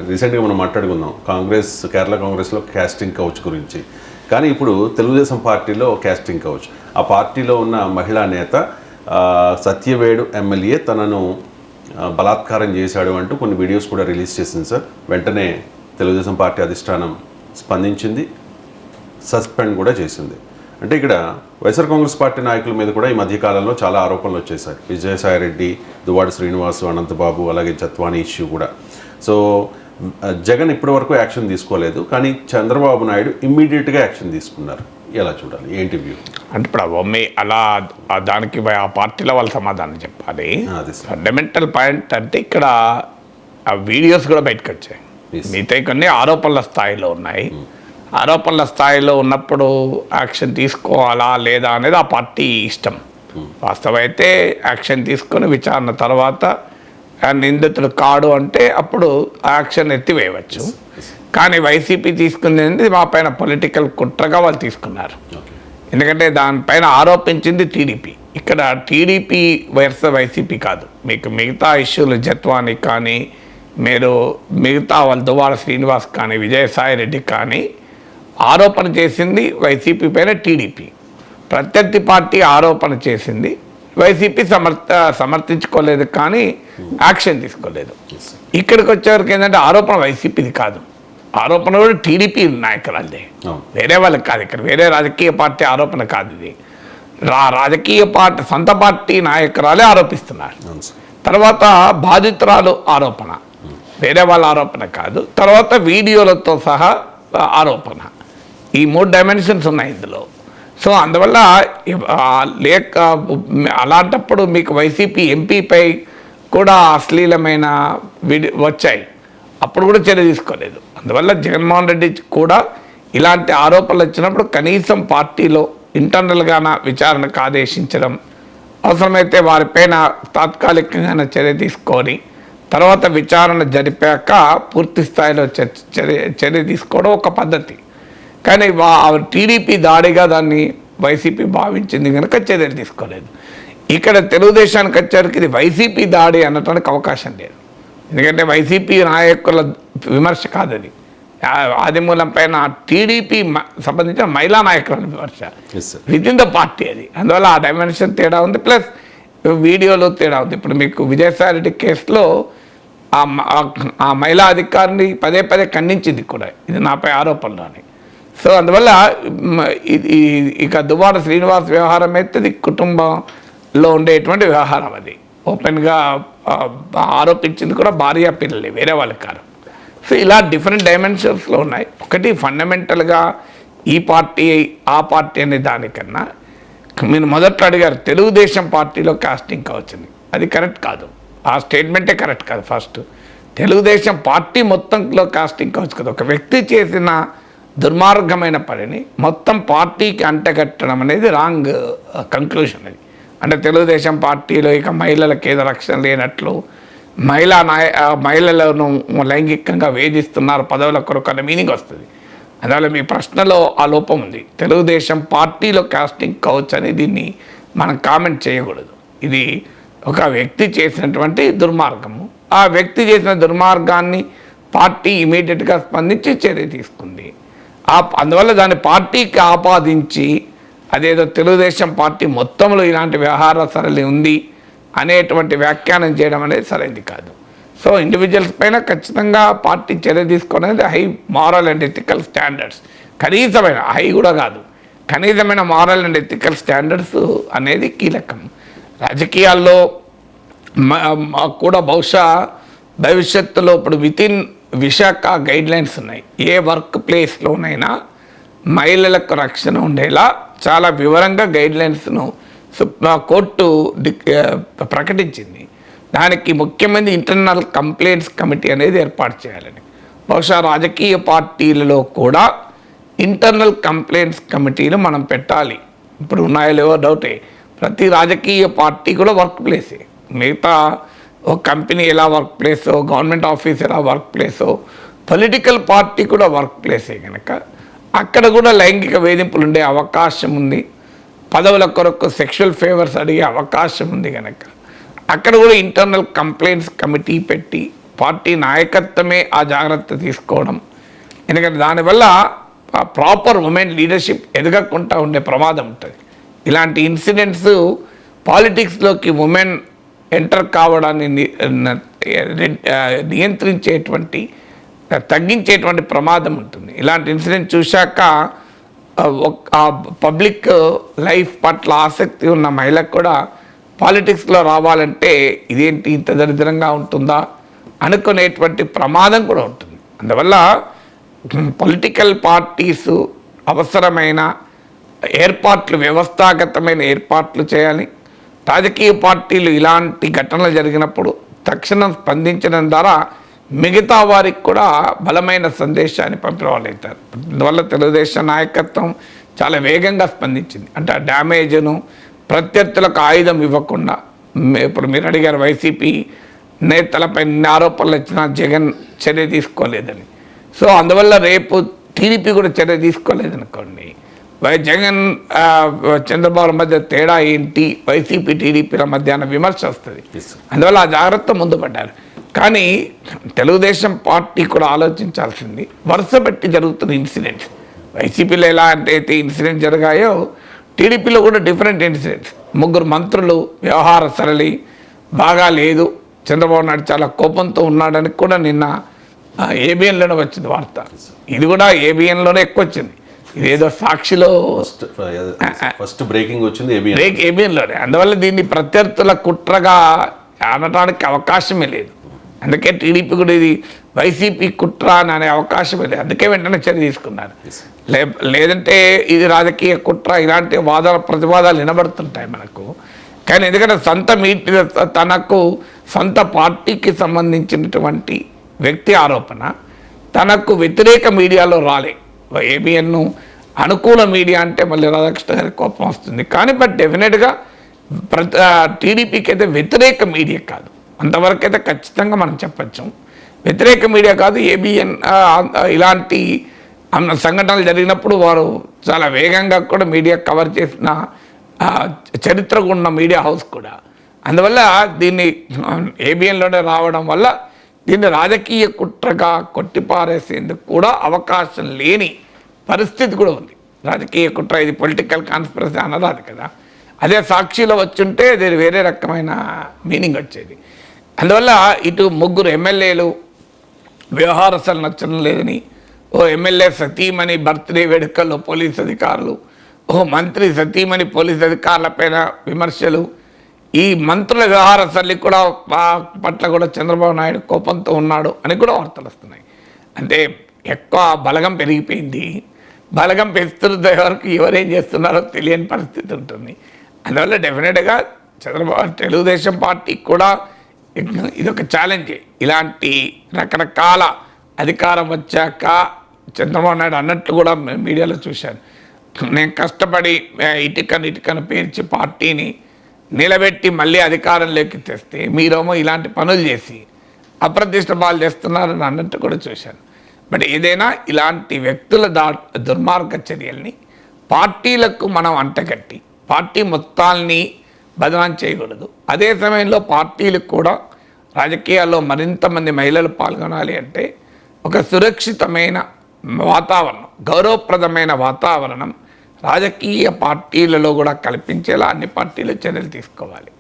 రీసెంట్గా మనం మాట్లాడుకుందాం కేరళ కాంగ్రెస్లో క్యాస్టింగ్ కౌచ్ గురించి. కానీ ఇప్పుడు తెలుగుదేశం పార్టీలో క్యాస్టింగ్ కౌచ్. ఆ పార్టీలో ఉన్న మహిళా నేత సత్యవేడు ఎమ్మెల్యే తనను బలాత్కారం చేశాడు అంటూ కొన్ని వీడియోస్ కూడా రిలీజ్ చేసింది సార్. వెంటనే తెలుగుదేశం పార్టీ అధిష్టానం స్పందించింది, సస్పెండ్ కూడా చేసింది. అంటే ఇక్కడ వైఎస్ఆర్ కాంగ్రెస్ పార్టీ నాయకుల మీద కూడా ఈ మధ్యకాలంలో చాలా ఆరోపణలు వచ్చేసాయి. విజయసాయిరెడ్డి, దువ్వాడ శ్రీనివాసు, అనంతబాబు, అలాగే జత్వానీ ఇష్యూ కూడా. సో జగన్ ఇప్పటి వరకు యాక్షన్ తీసుకోలేదు, కానీ చంద్రబాబు నాయుడు ఇమ్మీడియట్గా యాక్షన్ తీసుకున్నారు. ఎలా చూడాలి, ఏంటి వ్యూ? అంటే ఇప్పుడు అలా దానికి ఆ పార్టీలో వాళ్ళు సమాధానం చెప్పాలి. ఫండమెంటల్ పాయింట్ అంటే ఇక్కడ ఆ వీడియోస్ కూడా బయటకు వచ్చాయి. మిగతా కొన్ని ఆరోపణల స్థాయిలో ఉన్నాయి. ఆరోపణల స్థాయిలో ఉన్నప్పుడు యాక్షన్ తీసుకోవాలా లేదా అనేది ఆ పార్టీ ఇష్టం. వాస్తవం అయితే యాక్షన్ తీసుకొని విచారణ తర్వాత నిందితుడు కాడు అంటే అప్పుడు యాక్షన్ ఎత్తివేయవచ్చు. కానీ వైసీపీ తీసుకుంది మా పైన పొలిటికల్ కుట్రగా వాళ్ళు తీసుకున్నారు. ఎందుకంటే దానిపైన ఆరోపించింది టీడీపీ. ఇక్కడ టీడీపీ వర్సెస్ వైసీపీ కాదు. మీకు మిగతా ఇష్యూలు జత్వాని కానీ, మీరు మిగతా వాళ్ళ దువ్వాడ శ్రీనివాస్ కానీ, విజయసాయిరెడ్డి కానీ ఆరోపణ చేసింది వైసీపీ పైన టీడీపీ. ప్రత్యర్థి పార్టీ ఆరోపణ చేసింది, వైసీపీ సమర్థించుకోలేదు కానీ యాక్షన్ తీసుకోలేదు. ఇక్కడికి వచ్చేవరకు ఏంటంటే ఆరోపణ వైసీపీది కాదు, ఆరోపణ కూడా టీడీపీ నాయకురాలదే, వేరే వాళ్ళకి కాదు. ఇక్కడ వేరే రాజకీయ పార్టీ ఆరోపణ కాదు. ఇది రాజకీయ పార్టీ సొంత పార్టీ నాయకురాలే ఆరోపిస్తున్నారు. తర్వాత బాధితురాలు ఆరోపణ, వేరే వాళ్ళ ఆరోపణ కాదు. తర్వాత వీడియోలతో సహా ఆరోపణ. ఈ 3 డైమెన్షన్స్ ఉన్నాయి ఇందులో. సో అందువల్ల అలాంటప్పుడు మీకు వైసీపీ ఎంపీపై కూడా అశ్లీలమైన వచ్చాయి, అప్పుడు కూడా చర్య తీసుకోలేదు. అందువల్ల జగన్మోహన్ రెడ్డి కూడా ఇలాంటి ఆరోపణలు వచ్చినప్పుడు కనీసం పార్టీలో ఇంటర్నల్గాన విచారణకు ఆదేశించడం, అవసరమైతే వారిపైన తాత్కాలికంగా చర్య తీసుకొని తర్వాత విచారణ జరిపాక పూర్తి స్థాయిలో చర్య తీసుకోవడం ఒక పద్ధతి. కానీ టీడీపీ దాడిగా దాన్ని వైసీపీ భావించింది కనుక చర్యలు తీసుకోలేదు. ఇక్కడ తెలుగుదేశానికి వచ్చేసరికి ఇది వైసీపీ దాడి అనటానికి అవకాశం లేదు. ఎందుకంటే వైసీపీ నాయకుల విమర్శ కాదు అది. ఆదిమూలం పైన టీడీపీ సంబంధించిన మహిళా నాయకుల విమర్శ వితిన్ ద పార్టీ అది. అందువల్ల ఆ డైమెన్షన్ తేడా ఉంది, ప్లస్ వీడియోలో తేడా ఉంది. ఇప్పుడు మీకు విజయసాయిరెడ్డి కేసులో ఆ మహిళా అధికారిని పదే పదే ఖండించింది కూడా, ఇది నాపై ఆరోపణలు అని. సో అందువల్ల ఇక దువ్వాడ శ్రీనివాస్ వ్యవహారం అయితే ఇది కుటుంబంలో ఉండేటువంటి వ్యవహారం. అది ఓపెన్గా ఆరోపించింది కూడా భార్య పిల్లలే, వేరే వాళ్ళకి కాదు. సో ఇలా డిఫరెంట్ డైమెన్షన్స్లో ఉన్నాయి. ఒకటి ఫండమెంటల్గా ఈ పార్టీ ఆ పార్టీ అనే దానికన్నా మీరు మొదట్లో అడిగారు తెలుగుదేశం పార్టీలో కాస్టింగ్ కావచ్చింది, అది కరెక్ట్ కాదు. ఆ స్టేట్మెంటే కరెక్ట్ కాదు. ఫస్ట్ తెలుగుదేశం పార్టీ మొత్తంలో కాస్టింగ్ కావచ్చు కదా. ఒక వ్యక్తి చేసిన దుర్మార్గమైన పనిని మొత్తం పార్టీకి అంటగట్టడం అనేది రాంగ్ కంక్లూషన్. అది అంటే తెలుగుదేశం పార్టీలో ఇక మహిళలకు ఏదో రక్షణ లేనట్లు, మహిళలను లైంగికంగా వేధిస్తున్నారు పదవుల కొరకు అనే మీనింగ్ వస్తుంది. అందువల్ల మీ ప్రశ్నలో ఆ లోపం ఉంది. తెలుగుదేశం పార్టీలో కాస్టింగ్ కావచ్చు అని దీన్ని మనం కామెంట్ చేయకూడదు. ఇది ఒక వ్యక్తి చేసినటువంటి దుర్మార్గము. ఆ వ్యక్తి చేసిన దుర్మార్గాన్ని పార్టీ ఇమీడియట్గా స్పందించి చర్య తీసుకుంది. అందువల్ల దాన్ని పార్టీకి ఆపాదించి అదేదో తెలుగుదేశం పార్టీ మొత్తంలో ఇలాంటి వ్యవహార సరళి ఉంది అనేటువంటి వ్యాఖ్యానం చేయడం అనేది సరైనది కాదు. సో ఇండివిజువల్స్ పైన ఖచ్చితంగా పార్టీ చర్య తీసుకునేది high moral and ethical standards, కనీసమైన హై కూడా కాదు, కనీసమైన మారల్ అండ్ ఎథికల్ స్టాండర్డ్స్ అనేది కీలకం. రాజకీయాల్లో కూడా బహుశా భవిష్యత్తులో ఇప్పుడు వితిన్ విశాఖ గైడ్లైన్స్ ఉన్నాయి. ఏ వర్క్ ప్లేస్లోనైనా మహిళలకు రక్షణ ఉండేలా చాలా వివరంగా గైడ్లైన్స్ను కోర్టు ప్రకటించింది. దానికి ముఖ్యమైన ఇంటర్నల్ కంప్లైంట్స్ కమిటీ అనేది ఏర్పాటు చేయాలని. బహుశా రాజకీయ పార్టీలలో కూడా ఇంటర్నల్ కంప్లైంట్స్ కమిటీలు మనం పెట్టాలి. ఇప్పుడు ఉన్నాయో లేవో డౌటే. ప్రతి రాజకీయ పార్టీ కూడా వర్క్ ప్లేసే. మిగతా ఒక కంపెనీ ఎలా వర్క్ ప్లేసో, గవర్నమెంట్ ఆఫీస్ ఎలా వర్క్ ప్లేసో, పొలిటికల్ పార్టీ కూడా వర్క్ ప్లేసే కనుక అక్కడ కూడా లైంగిక వేధింపులు ఉండే అవకాశం ఉంది. పదవుల కొరకు సెక్షువల్ ఫేవర్స్ అడిగే అవకాశం ఉంది కనుక అక్కడ కూడా ఇంటర్నల్ కంప్లైంట్స్ కమిటీ పెట్టి పార్టీ నాయకత్వమే ఆ జాగ్రత్త తీసుకోవడం. ఎందుకంటే దానివల్ల ప్రాపర్ ఉమెన్ లీడర్షిప్ ఎదగకుండా ఉండే ప్రమాదం ఉంటుంది. ఇలాంటి ఇన్సిడెంట్స్ పాలిటిక్స్లోకి ఉమెన్ ఎంటర్ కావడాన్ని నియంత్రించేటువంటి తగ్గించేటువంటి ప్రమాదం ఉంటుంది. ఇలాంటి ఇన్సిడెంట్ చూశాక ఆ పబ్లిక్ లైఫ్ పట్ల ఆసక్తి ఉన్న మహిళకు కూడా పాలిటిక్స్లో రావాలంటే ఇదేంటి ఇంత దరిద్రంగా ఉంటుందా అనుకునేటువంటి ప్రమాదం కూడా ఉంటుంది. అందువల్ల పొలిటికల్ పార్టీస్ అవసరమైన ఏర్పాట్లు, వ్యవస్థాగతమైన ఏర్పాట్లు చేయాలి. రాజకీయ పార్టీలు ఇలాంటి ఘటనలు జరిగినప్పుడు తక్షణం స్పందించడం ద్వారా మిగతా వారికి కూడా బలమైన సందేశాన్ని పంపినవాళ్ళవుతారు. అందువల్ల తెలుగుదేశం నాయకత్వం చాలా వేగంగా స్పందించింది. అంటే ఆ డ్యామేజ్ను ప్రత్యర్థులకు ఆయుధం ఇవ్వకుండా, ఇప్పుడు మీరు అడిగారు వైసీపీ నేతలపై ఆరోపణలు వచ్చినా జగన్ చర్య తీసుకోలేదని. సో అందువల్ల రేపు టీడీపీ కూడా చర్య తీసుకోలేదనుకోండి, జగన్ చంద్రబాబు మధ్య తేడా ఏంటి, వైసీపీ టీడీపీల మధ్య అన్న విమర్శ వస్తుంది. అందువల్ల ఆ జాగ్రత్త ముందు పడ్డారు. కానీ తెలుగుదేశం పార్టీ కూడా ఆలోచించాల్సింది వరుస పెట్టి జరుగుతున్న ఇన్సిడెంట్స్. వైసీపీలో ఎలా అయితే ఇన్సిడెంట్ జరిగాయో టీడీపీలో కూడా డిఫరెంట్ ఇన్సిడెంట్స్. 3 మంత్రులు వ్యవహార సరళి బాగా లేదు, చంద్రబాబు నాయుడు చాలా కోపంతో ఉన్నాడని కూడా నిన్న ఏబిఎన్లోనే వచ్చింది వార్త. ఇది కూడా ఏబిఎన్లోనే ఎక్కువ వచ్చింది. ఇదేదో సాక్షిలో ఫస్ట్ బ్రేకింగ్ వచ్చింది ఏబిఎన్లోనే. అందువల్ల దీన్ని ప్రత్యర్థుల కుట్రగా అనడానికి అవకాశమే లేదు. అందుకే టీడీపీ కూడా ఇది వైసీపీ కుట్ర అని అనే అవకాశమే లేదు. అందుకే వెంటనే చర్య తీసుకున్నారు. లేదంటే ఇది రాజకీయ కుట్ర, ఇలాంటి వాదాలు ప్రతివాదాలు వినబడుతుంటాయి మనకు. కానీ ఎందుకంటే తనకు సొంత పార్టీకి సంబంధించినటువంటి వ్యక్తి ఆరోపణ తనకు వ్యతిరేక మీడియాలో రాలే. ఏబిఎన్ను అనుకూల మీడియా అంటే మళ్ళీ రాధాకృష్ణ గారికి కోపం వస్తుంది. కానీ డెఫినెట్గా టీడీపీకి అయితే వ్యతిరేక మీడియా కాదు, అంతవరకు అయితే ఖచ్చితంగా మనం చెప్పచ్చు. వ్యతిరేక మీడియా కాదు. ఏబిఎన్ ఇలాంటి సంఘటనలు జరిగినప్పుడు వారు చాలా వేగంగా కూడా మీడియా కవర్ చేసిన చరిత్ర ఉన్న మీడియా హౌస్ కూడా. అందువల్ల దీన్ని ఏబిఎన్లోనే రావడం వల్ల దీన్ని రాజకీయ కుట్రగా కొట్టిపారేసేందుకు కూడా అవకాశం లేని పరిస్థితి కూడా ఉంది. రాజకీయ కుట్ర, ఇది పొలిటికల్ కాన్స్పిరసీ అనరాదు కదా. అదే సాక్షిలో వచ్చుంటే దీని వేరే రకమైన మీనింగ్ వచ్చేది. అందువల్ల ఇటు 3 ఎమ్మెల్యేలు వ్యవహారసలు నచ్చడం లేదని, ఓ ఎమ్మెల్యే సతీమణి బర్త్డే వేడుకల్లో పోలీసు అధికారులు, ఓ మంత్రి సతీమణి పోలీసు అధికారులపైన విమర్శలు, ఈ మంత్రుల వ్యవహారసల్లి కూడా పట్ల కూడా చంద్రబాబు నాయుడు కోపంతో ఉన్నాడు అని కూడా వార్తలు వస్తున్నాయి. అంటే ఎక్కువ బలగం పెరిగిపోయింది. బలగం పెంచుతున్న వరకు ఎవరేం చేస్తున్నారో తెలియని పరిస్థితి ఉంటుంది. అందువల్ల డెఫినెట్గా తెలుగుదేశం పార్టీకి కూడా ఇదొక ఛాలెంజే. ఇలాంటి రకరకాల అధికారం వచ్చాక చంద్రబాబు నాయుడు అన్నట్లు కూడా మీడియాలో చూశాను, నేను కష్టపడి ఇటుకను పేర్చి పార్టీని నిలబెట్టి మళ్ళీ అధికారంలోకి తెస్తే మీరేమో ఇలాంటి పనులు చేసి అప్రతిష్ట పాలు చేస్తున్నారని అన్నట్టు కూడా చూశాను. ఏదైనా ఇలాంటి వ్యక్తుల దుర్మార్గ చర్యల్ని పార్టీలకు మనం అంటగట్టి పార్టీ మొత్తాల్ని బదనాం చేయకూడదు. అదే సమయంలో పార్టీలకు కూడా రాజకీయాల్లో మరింత మంది మహిళలు పాల్గొనాలి అంటే ఒక సురక్షితమైన వాతావరణం, గౌరవప్రదమైన వాతావరణం రాజకీయ పార్టీలలో కూడా కల్పించేలా అన్ని పార్టీలు చర్యలు తీసుకోవాలి.